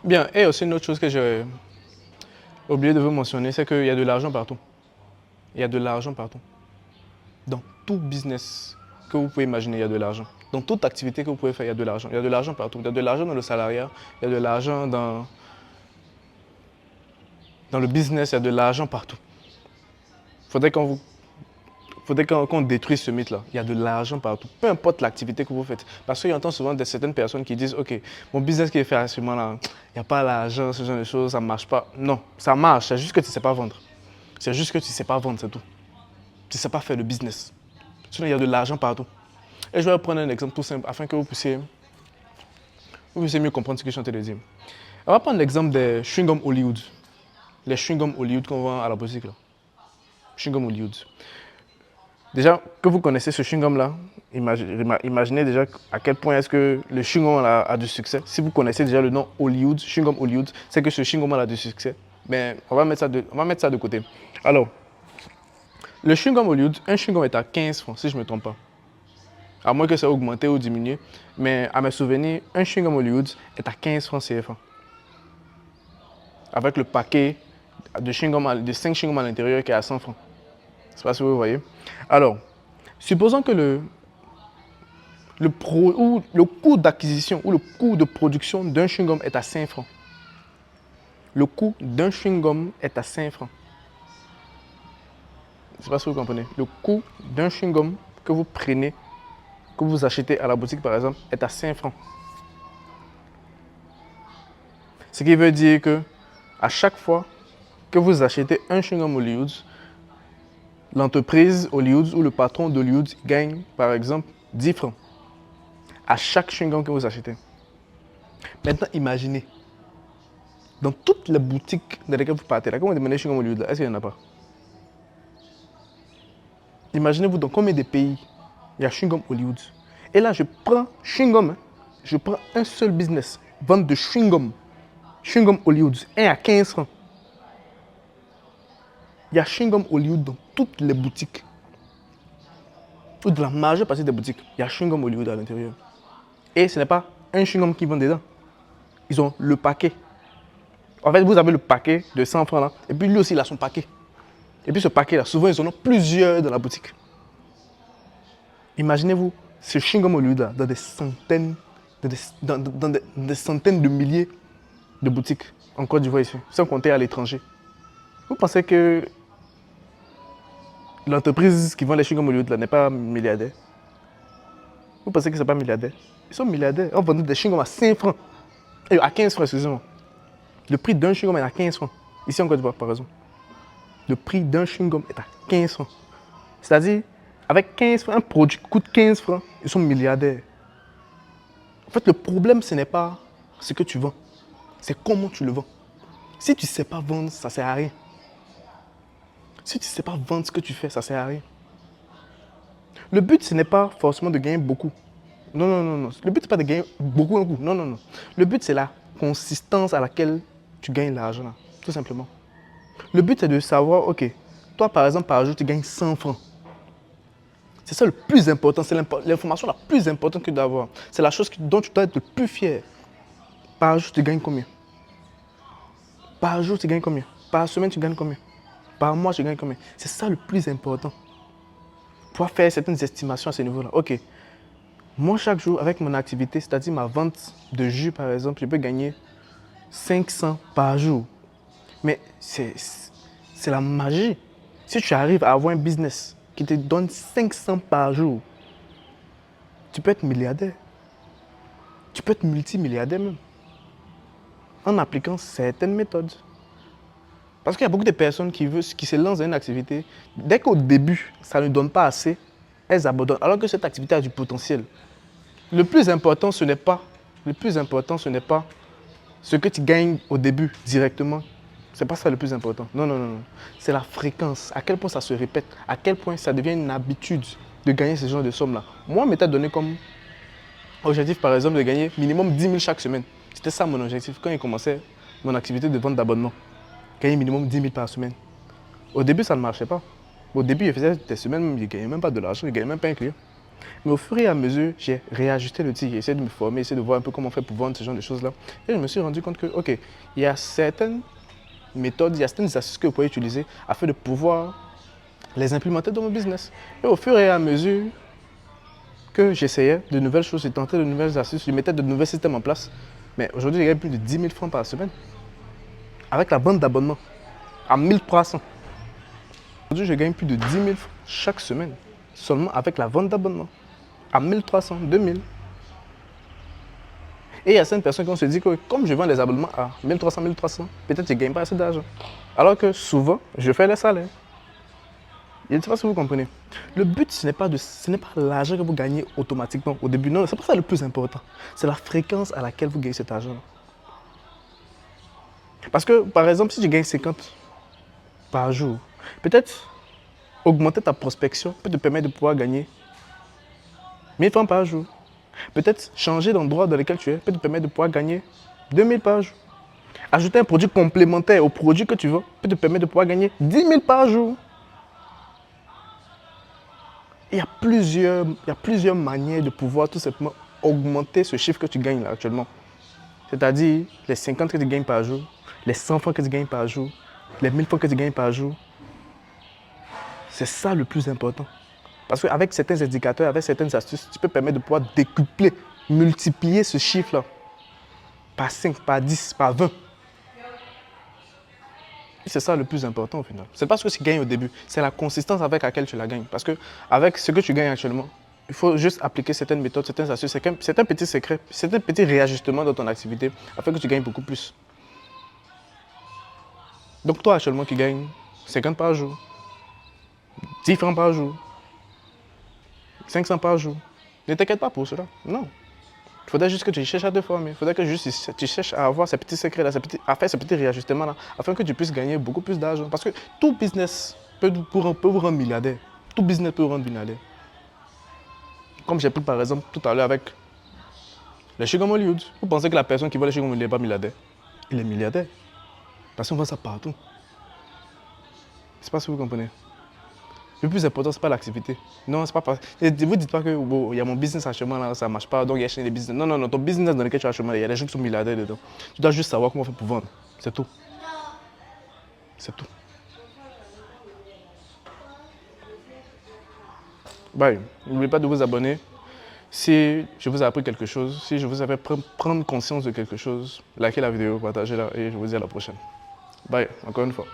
Bien, et aussi une autre chose que j'ai oublié de vous mentionner, c'est qu'il y a de l'argent partout. Il y a de l'argent partout. Dans tout business que vous pouvez imaginer, il y a de l'argent. Dans toute activité que vous pouvez faire, il y a de l'argent. Il y a de l'argent partout. Il y a de l'argent dans le salariat, il y a de l'argent dans le business, il y a de l'argent partout. Il faudrait qu'on détruise ce mythe-là. Il y a de l'argent partout. Peu importe l'activité que vous faites. Parce qu'il y entend souvent certaines personnes qui disent, OK, mon business qui est fait actuellement là, il n'y a pas l'argent, ce genre de choses, ça ne marche pas. Non, ça marche, c'est juste que tu ne sais pas vendre. C'est juste que tu ne sais pas vendre, c'est tout. Tu ne sais pas faire le business. Sinon, il y a de l'argent partout. Et je vais prendre un exemple tout simple afin que vous puissiez mieux comprendre ce que je suis en train de dire. On va prendre l'exemple des chewing-gums Hollywood. Les chewing-gums Hollywood qu'on vend à la boutique là. Chewing-gum Hollywood. Déjà, que vous connaissez ce chewing-gum-là, imaginez déjà à quel point est-ce que le chewing-gum a du succès. Si vous connaissez déjà le nom Hollywood, chewing-gum Hollywood, c'est que ce chewing-gum a du succès. Mais on va mettre ça de côté. Alors, le chewing-gum Hollywood, un chewing-gum est à 15 francs, si je ne me trompe pas. À moins que ça ait augmenté ou diminué. Mais à mes souvenirs, un chewing-gum Hollywood est à 15 francs CFA. Avec le paquet de 5 chewing-gums à l'intérieur qui est à 100 francs. Je ne sais pas si vous voyez. Alors, supposons que le coût d'acquisition ou le coût de production d'un chewing-gum est à 5 francs. Le coût d'un chewing-gum est à 5 francs. Je ne sais pas si vous comprenez. Le coût d'un chewing-gum que vous prenez, que vous achetez à la boutique par exemple, est à 5 francs. Ce qui veut dire que à chaque fois que vous achetez un chewing-gum Hollywood, l'entreprise Hollywood ou le patron d'Hollywood gagne par exemple 10 francs à chaque chewing-gum que vous achetez. Maintenant, imaginez, dans toutes les boutiques dans lesquelles vous partez, là, quand vous demandez chewing-gum Hollywood, est-ce qu'il n'y en a pas? Imaginez-vous dans combien de pays il y a chewing-gum Hollywood. Et là, je prends chewing-gum, je prends un seul business, vente de chewing-gum Hollywood, 1 à 15 francs. Il y a chewing-gum Hollywood dans toutes les boutiques. Ou dans la majeure partie des boutiques, il y a chewing-gum Hollywood à l'intérieur. Et ce n'est pas un chewing-gum qui vend dedans. Ils ont le paquet. En fait, vous avez le paquet de 100 francs là, et puis lui aussi, il a son paquet. Et puis ce paquet-là, souvent, ils en ont plusieurs dans la boutique. Imaginez-vous ce chewing-gum Hollywood-là dans des centaines, dans des centaines de milliers de boutiques en Côte d'Ivoire ici, sans compter à l'étranger. Vous pensez que l'entreprise qui vend les chewing-gum Hollywood là n'est pas milliardaire? Vous pensez que ce n'est pas milliardaire? Ils sont milliardaires. On vend des chewing-gums à 5 francs. Et à 15 francs, excusez-moi. Le prix d'un chewing-gum est à 15 francs. Ici en Côte d'Ivoire, par exemple. Le prix d'un chewing-gum est à 15 francs. C'est-à-dire, avec 15 francs, un produit qui coûte 15 francs, ils sont milliardaires. En fait, le problème, ce n'est pas ce que tu vends, c'est comment tu le vends. Si tu ne sais pas vendre, ça ne sert à rien. Si tu ne sais pas vendre ce que tu fais, ça ne sert à rien. Le but, ce n'est pas forcément de gagner beaucoup. Non, non, non, non. Le but, ce n'est pas de gagner beaucoup un coup. Non, non, non. Le but, c'est la consistance à laquelle tu gagnes l'argent, là, tout simplement. Le but, c'est de savoir, OK, toi, par exemple, par jour, tu gagnes 100 francs. C'est ça le plus important, c'est l'information la plus importante que tu dois avoir. C'est la chose dont tu dois être le plus fier. Par jour, tu gagnes combien? Par jour, tu gagnes combien? Par semaine, tu gagnes combien? Par mois, tu gagnes combien? C'est ça le plus important. Pouvoir faire certaines estimations à ce niveau-là. OK, moi, chaque jour, avec mon activité, c'est-à-dire ma vente de jus, par exemple, je peux gagner 500 par jour. Mais c'est la magie. Si tu arrives à avoir un business qui te donne 500 par jour, tu peux être milliardaire. Tu peux être multimilliardaire même. En appliquant certaines méthodes. Parce qu'il y a beaucoup de personnes qui se lancent dans une activité. Dès qu'au début, ça ne donne pas assez, elles abandonnent. Alors que cette activité a du potentiel. Le plus important, ce n'est pas ce que tu gagnes au début directement. C'est pas ça le plus important. Non, non, non, non. C'est la fréquence. À quel point ça se répète. À quel point ça devient une habitude de gagner ce genre de sommes-là. Moi, on m'était donné comme objectif, par exemple, de gagner minimum 10 000 chaque semaine. C'était ça mon objectif quand j'ai commencé mon activité de vente d'abonnement. Gagner minimum 10 000 par semaine. Au début, ça ne marchait pas. Au début, je faisais des semaines, je ne gagnais même pas de l'argent, je ne gagnais même pas un client. Mais au fur et à mesure, j'ai réajusté le tir, j'ai essayé de me former, essayé de voir un peu comment on fait pour vendre ce genre de choses-là. Et je me suis rendu compte que, ok, il y a certaines méthodes, il y a certaines astuces que vous pouvez utiliser afin de pouvoir les implémenter dans mon business. Et au fur et à mesure que j'essayais de nouvelles choses, j'ai tenté de nouvelles astuces, je mettais de nouveaux systèmes en place. Mais aujourd'hui, j'ai gagné plus de 10 000 francs par semaine avec la vente d'abonnements à 1300. Aujourd'hui, je gagne plus de 10 000 francs chaque semaine seulement avec la vente d'abonnements à 1300, 2000. Et il y a certaines personnes qui vont se dire que comme je vends les abonnements à 1300, 1300, peut-être que je ne gagne pas assez d'argent. Alors que souvent, je fais les salaires. Je ne sais pas si vous comprenez. Le but, ce n'est pas l'argent que vous gagnez automatiquement au début. Non, c'est pas ça le plus important. C'est la fréquence à laquelle vous gagnez cet argent. Parce que, par exemple, si tu gagnes 50 par jour, peut-être augmenter ta prospection peut te permettre de pouvoir gagner 1000 francs par jour. Peut-être changer d'endroit dans lequel tu es peut te permettre de pouvoir gagner 2000 par jour. Ajouter un produit complémentaire au produit que tu veux peut te permettre de pouvoir gagner 10 000 par jour. Il y a plusieurs manières de pouvoir tout simplement augmenter ce chiffre que tu gagnes là actuellement. C'est-à-dire les 50 que tu gagnes par jour, les 100 francs que tu gagnes par jour, les 1000 francs que tu gagnes par jour. C'est ça le plus important. Parce qu'avec certains indicateurs, avec certaines astuces, tu peux permettre de pouvoir décupler, multiplier ce chiffre-là par 5, par 10, par 20. C'est ça le plus important au final. Ce n'est pas ce que tu gagnes au début, c'est la consistance avec laquelle tu la gagnes. Parce qu'avec ce que tu gagnes actuellement, il faut juste appliquer certaines méthodes, certaines astuces, certains petits secrets, certains petits réajustements dans ton activité afin que tu gagnes beaucoup plus. Donc toi actuellement qui gagnes 50 par jour, 10 francs par jour, 500 par jour, ne t'inquiète pas pour cela, non. Il faudrait juste que tu cherches à te former. Il faudrait que juste tu cherches à avoir ces petits secrets-là, à faire ces petits réajustements-là, afin que tu puisses gagner beaucoup plus d'argent. Parce que tout business peut vous rendre milliardaire. Tout business peut vous rendre milliardaire. Comme j'ai pris par exemple tout à l'heure avec les Sugar Hollywood. Vous pensez que la personne qui vend les Sugar Hollywood n'est pas milliardaire? Il est milliardaire. Parce qu'on vend ça partout. Je ne sais pas si vous comprenez. Le plus important, ce n'est pas l'activité. Non, c'est pas parce que. Vous ne dites pas que il y a mon business actuellement là, ça ne marche pas, donc il y a acheté des business. Non, non, non, ton business dans lequel tu as actuellement, il y a des gens qui sont milliardaires dedans. Tu dois juste savoir comment faire pour vendre. C'est tout. C'est tout. Bye. N'oubliez pas de vous abonner. Si je vous ai appris quelque chose, si je vous ai fait prendre conscience de quelque chose, likez la vidéo, partagez-la et je vous dis à la prochaine. Bye, encore une fois.